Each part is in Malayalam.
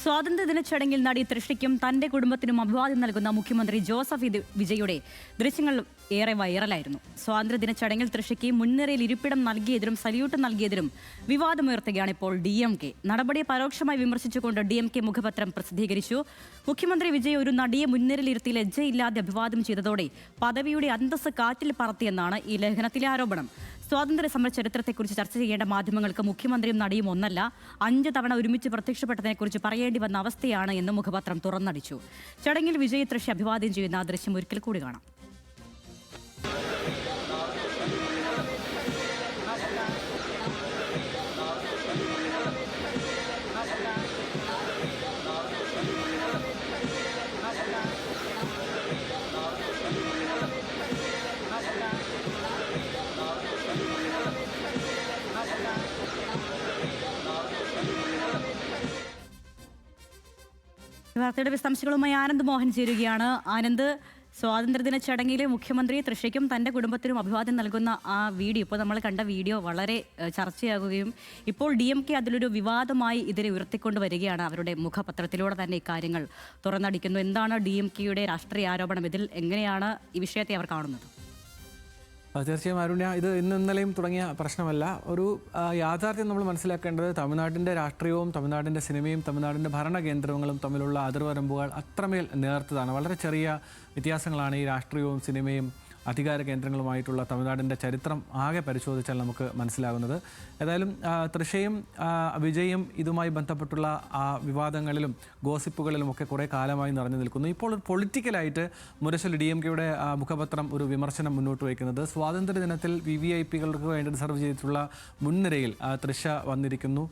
സ്വാതന്ത്ര്യദിന ചടങ്ങിൽ നടി തൃഷയ്ക്കും തന്റെ കുടുംബത്തിനും അഭിവാദ്യം നൽകുന്ന മുഖ്യമന്ത്രി ജോസഫ് വിജയുടെ ദൃശ്യങ്ങൾ ഏറെ വൈറലായിരുന്നു. സ്വാതന്ത്ര്യദിന ചടങ്ങിൽ തൃഷയ്ക്ക് മുൻനിരയിൽ ഇരിപ്പിടം നൽകിയതിലും സല്യൂട്ട് നൽകിയതിലും വിവാദമുയർത്തുകയാണ് ഇപ്പോൾ DMK. നടപടിയെ പരോക്ഷമായി വിമർശിച്ചുകൊണ്ട് DMK മുഖപത്രം പ്രസിദ്ധീകരിച്ചു. മുഖ്യമന്ത്രി വിജയ് ഒരു നടിയെ മുൻനിരയിലിരുത്തി ലജ്ജയില്ലാതെ അഭിവാദ്യം ചെയ്തതോടെ പദവിയുടെ അന്തസ്സ് കാറ്റിൽ പറത്തിയെന്നാണ് ഈ ലേഖനത്തിലെ ആരോപണം. സ്വാതന്ത്ര്യ സമര ചരിത്രത്തെക്കുറിച്ച് ചർച്ച ചെയ്യേണ്ട മാധ്യമങ്ങൾക്ക് മുഖ്യമന്ത്രിയും നടിയും ഒന്നല്ല, 5 തവണ ഒരുമിച്ച് പ്രത്യക്ഷപ്പെട്ടതിനെക്കുറിച്ച് പറയേണ്ടി വന്ന അവസ്ഥയാണ് എന്ന് മുഖപത്രം തുറന്നടിച്ചു. ചടങ്ങിൽ വിജയ് തൃഷ അഭിവാദ്യം ചെയ്യുന്ന ആ ദൃശ്യം ഒരിക്കൽ കൂടി കാണാം. വാർത്തയുടെ വിശദാംശങ്ങളുമായി ആനന്ദ് മോഹൻ ചേരുകയാണ്. ആനന്ദ്, സ്വാതന്ത്ര്യദിന ചടങ്ങിലെ മുഖ്യമന്ത്രി തൃഷയ്ക്കും തന്റെ കുടുംബത്തിനും അഭിവാദ്യം നൽകുന്ന ആ വീഡിയോ, ഇപ്പോൾ നമ്മൾ കണ്ട വീഡിയോ വളരെ ചർച്ചയാകുകയും ഇപ്പോൾ DMK അതിലൊരു വിവാദമായി ഇതിനെ ഉയർത്തിക്കൊണ്ട് വരികയാണ്. അവരുടെ മുഖപത്രത്തിലൂടെ തന്നെ ഇക്കാര്യങ്ങൾ തുറന്നടിക്കുന്നു. എന്താണ് DMKയുടെ രാഷ്ട്രീയ ആരോപണം? ഇതിൽ എങ്ങനെയാണ് ഈ വിഷയത്തെ അവർ കാണുന്നത്? തീർച്ചയായും അരുണ്യ, ഇത് ഇന്നലെയും തുടങ്ങിയ പ്രശ്നമല്ല. ഒരു യാഥാർത്ഥ്യം നമ്മൾ മനസ്സിലാക്കേണ്ടത് തമിഴ്നാടിൻ്റെ രാഷ്ട്രീയവും തമിഴ്നാടിൻ്റെ സിനിമയും തമിഴ്നാടിൻ്റെ ഭരണകേന്ദ്രങ്ങളും തമ്മിലുള്ള അതിർവരമ്പുകൾ അത്രമേൽ നേർത്തതാണ്. വളരെ ചെറിയ വ്യത്യാസങ്ങളാണ് ഈ രാഷ്ട്രീയവും സിനിമയും അധികാര കേന്ദ്രങ്ങളുമായിട്ടുള്ള തമിഴ്നാടിൻ്റെ ചരിത്രം ആകെ പരിശോധിച്ചാൽ നമുക്ക് മനസ്സിലാകുന്നത്. ഏതായാലും തൃഷയും വിജയും ഇതുമായി ബന്ധപ്പെട്ടുള്ള വിവാദങ്ങളിലും ഗോസിപ്പുകളിലുമൊക്കെ കുറേ കാലമായി നിറഞ്ഞു നിൽക്കുന്നു. ഇപ്പോൾ ഒരു പൊളിറ്റിക്കലായിട്ട് മുരശൊലി DMKയുടെ മുഖപത്രം ഒരു വിമർശനം മുന്നോട്ട് വയ്ക്കുന്നത്, സ്വാതന്ത്ര്യദിനത്തിൽ VVIPകൾക്ക് വേണ്ടി റിസർവ് ചെയ്തിട്ടുള്ള മുൻനിരയിൽ തൃഷ വന്നിരിക്കുന്നു.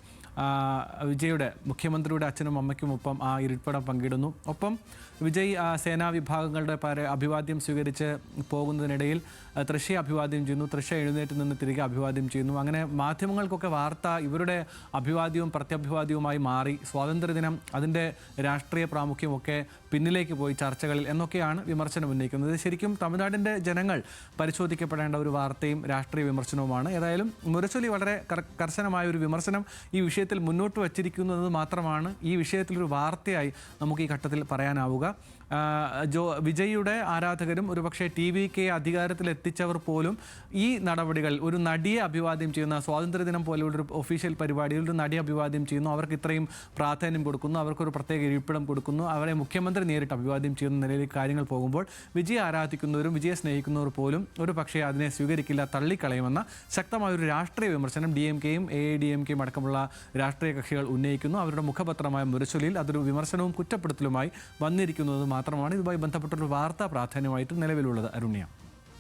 വിജയുടെ മുഖ്യമന്ത്രിയുടെ അച്ഛനും അമ്മയ്ക്കുമൊപ്പം ആ ഇരിപ്പിടം പങ്കിടുന്നു. ഒപ്പം വിജയ് സേനാ വിഭാഗങ്ങളുടെ അഭിവാദ്യം സ്വീകരിച്ച് പോകുന്നതിനിടയിൽ തൃഷയെ അഭിവാദ്യം ചെയ്യുന്നു. തൃഷ എഴുന്നേറ്റ് നിന്ന് തിരികെ അഭിവാദ്യം ചെയ്യുന്നു. അങ്ങനെ മാധ്യമങ്ങൾക്കൊക്കെ വാർത്ത ഇവരുടെ അഭിവാദ്യവും പ്രത്യഭിവാദ്യവുമായി മാറി. സ്വാതന്ത്ര്യദിനം അതിൻ്റെ രാഷ്ട്രീയ പ്രാമുഖ്യമൊക്കെ പിന്നിലേക്ക് പോയി ചർച്ചകളിൽ എന്നൊക്കെയാണ് വിമർശനം ഉന്നയിക്കുന്നത്. ശരിക്കും തമിഴ്നാടിൻ്റെ ജനങ്ങൾ പരിശോധിക്കപ്പെടേണ്ട ഒരു വാർത്തയും രാഷ്ട്രീയ വിമർശനവുമാണ്. ഏതായാലും മുരശൊലി വളരെ കർശനമായ ഒരു വിമർശനം ഈ വിഷയത്തിൽ മുന്നോട്ട് വച്ചിരിക്കുന്നത് മാത്രമാണ് ഈ വിഷയത്തിലൊരു വാർത്തയായി നമുക്ക് ഈ ഘട്ടത്തിൽ പറയാനാവുക. വിജയിയുടെ ആരാധകരും ഒരുപക്ഷെ TVK അധികാരത്തിലെത്തിച്ചവർ പോലും ഈ നടപടികൾ, ഒരു നടിയെ അഭിവാദ്യം ചെയ്യുന്ന സ്വാതന്ത്ര്യദിനം പോലെയുള്ള ഒരു ഒഫീഷ്യൽ പരിപാടിയിൽ ഒരു നടിയെ അഭിവാദ്യം ചെയ്യുന്നു, അവർക്ക് ഇത്രയും പ്രാധാന്യം കൊടുക്കുന്നു, അവർക്കൊരു പ്രത്യേക ഇരിപ്പിടം കൊടുക്കുന്നു, അവരെ മുഖ്യമന്ത്രി നേരിട്ട് അഭിവാദ്യം ചെയ്യുന്ന നിലയിൽ കാര്യങ്ങൾ പോകുമ്പോൾ വിജയെ ആരാധിക്കുന്നവരും വിജയെ സ്നേഹിക്കുന്നവർ പോലും ഒരു പക്ഷേ അതിനെ സ്വീകരിക്കില്ല, തള്ളിക്കളയുമെന്ന ശക്തമായൊരു രാഷ്ട്രീയ വിമർശനം DMKയും AIADMKയും അടക്കമുള്ള രാഷ്ട്രീയ കക്ഷികൾ ഉന്നയിക്കുന്നു. അവരുടെ മുഖപത്രമായ മുരശൊലിയിൽ അതൊരു വിമർശനവും കുറ്റപ്പെടുത്തലുമായി വന്നിരിക്കുന്നത് മാത്രമാണ് ഇതുമായി ബന്ധപ്പെട്ടൊരു വാർത്താ പ്രാധാന്യമായിട്ട് നിലവിലുള്ളത്. അരുണ്യ.